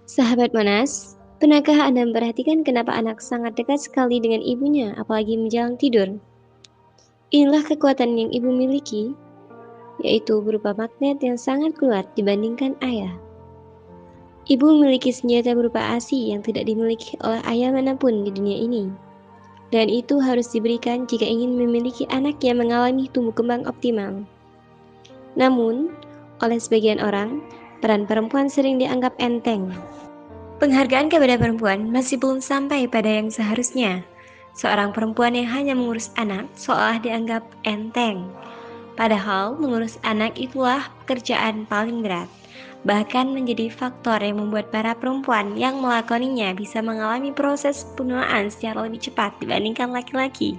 Sahabat Monas, pernahkah Anda memperhatikan kenapa anak sangat dekat sekali dengan ibunya, apalagi menjelang tidur? Inilah kekuatan yang ibu miliki, yaitu berupa magnet yang sangat kuat dibandingkan ayah. Ibu memiliki senjata berupa ASI yang tidak dimiliki oleh ayah manapun di dunia ini. Dan itu harus diberikan jika ingin memiliki anak yang mengalami tumbuh kembang optimal. Namun, oleh sebagian orang, peran perempuan sering dianggap enteng. Penghargaan kepada perempuan masih belum sampai pada yang seharusnya. Seorang perempuan yang hanya mengurus anak seolah dianggap enteng. Padahal mengurus anak itulah pekerjaan paling berat. Bahkan menjadi faktor yang membuat para perempuan yang melakoninya bisa mengalami proses penuaan secara lebih cepat dibandingkan laki-laki.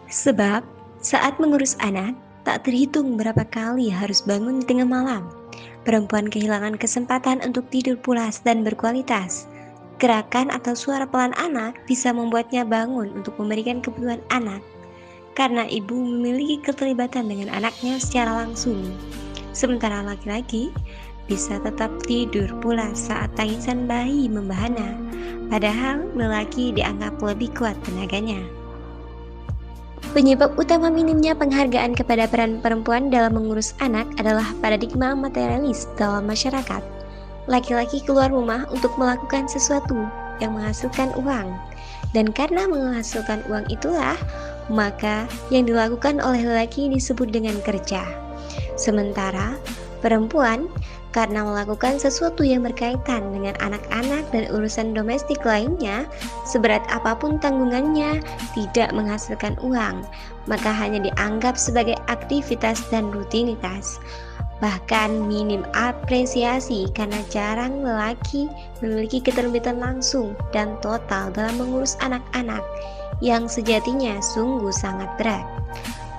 Sebab saat mengurus anak, tak terhitung berapa kali harus bangun di tengah malam. Perempuan kehilangan kesempatan untuk tidur pulas dan berkualitas. Gerakan atau suara pelan anak bisa membuatnya bangun untuk memberikan kebutuhan anak, karena ibu memiliki keterlibatan dengan anaknya secara langsung. Sementara laki-laki bisa tetap tidur pulas saat tangisan bayi membahana, padahal lelaki dianggap lebih kuat tenaganya. Penyebab utama minimnya penghargaan kepada peran perempuan dalam mengurus anak adalah paradigma materialis dalam masyarakat. Laki-laki keluar rumah untuk melakukan sesuatu yang menghasilkan uang, dan karena menghasilkan uang itulah, maka yang dilakukan oleh lelaki disebut dengan kerja. Sementara perempuan karena melakukan sesuatu yang berkaitan dengan anak-anak dan urusan domestik lainnya, seberat apapun tanggungannya, tidak menghasilkan uang, maka hanya dianggap sebagai aktivitas dan rutinitas. Bahkan minim apresiasi karena jarang lelaki memiliki keterlibatan langsung dan total dalam mengurus anak-anak yang sejatinya sungguh sangat berat,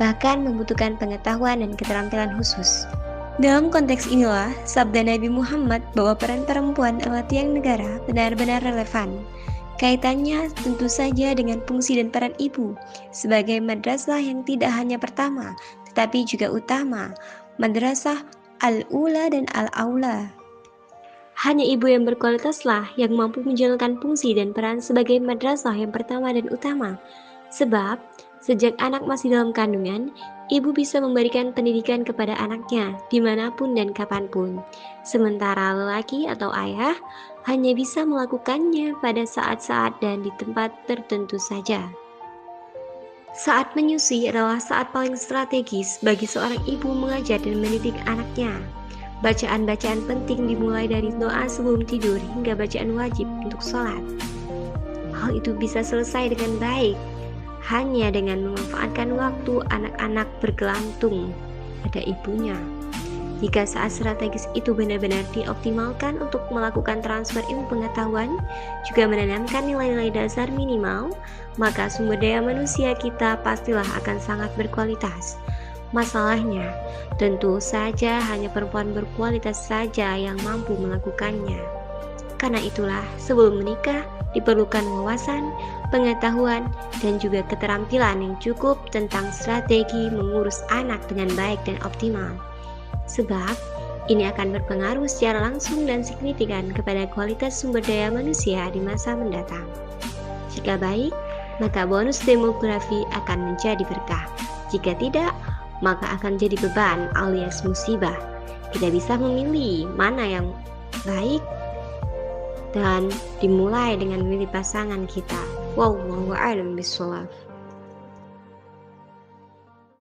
bahkan membutuhkan pengetahuan dan keterampilan khusus. Dalam konteks inilah, sabda Nabi Muhammad bahwa peran perempuan adalah tiang negara benar-benar relevan. Kaitannya tentu saja dengan fungsi dan peran ibu sebagai madrasah yang tidak hanya pertama, tetapi juga utama, madrasah al-ula dan al-aula. Hanya ibu yang berkualitaslah yang mampu menjalankan fungsi dan peran sebagai madrasah yang pertama dan utama. Sebab, sejak anak masih dalam kandungan, ibu bisa memberikan pendidikan kepada anaknya dimanapun dan kapanpun. Sementara lelaki atau ayah hanya bisa melakukannya pada saat-saat dan di tempat tertentu saja. Saat menyusui adalah saat paling strategis bagi seorang ibu mengajar dan mendidik anaknya. Bacaan-bacaan penting dimulai dari doa sebelum tidur hingga bacaan wajib untuk sholat. Hal itu bisa selesai dengan baik hanya dengan memanfaatkan waktu anak-anak bergelantung pada ibunya. Jika saat strategis itu benar-benar dioptimalkan untuk melakukan transfer ilmu pengetahuan, juga menanamkan nilai-nilai dasar minimal, maka sumber daya manusia kita pastilah akan sangat berkualitas. Masalahnya, tentu saja hanya perempuan berkualitas saja yang mampu melakukannya. Karena itulah, sebelum menikah, diperlukan wawasan, pengetahuan, dan juga keterampilan yang cukup tentang strategi mengurus anak dengan baik dan optimal. Sebab, ini akan berpengaruh secara langsung dan signifikan kepada kualitas sumber daya manusia di masa mendatang. Jika baik, maka bonus demografi akan menjadi berkah. Jika tidak, maka akan jadi beban alias musibah. Tidak bisa memilih mana yang baik dan dimulai dengan memilih pasangan kita. Wallahu a'lam bishawab.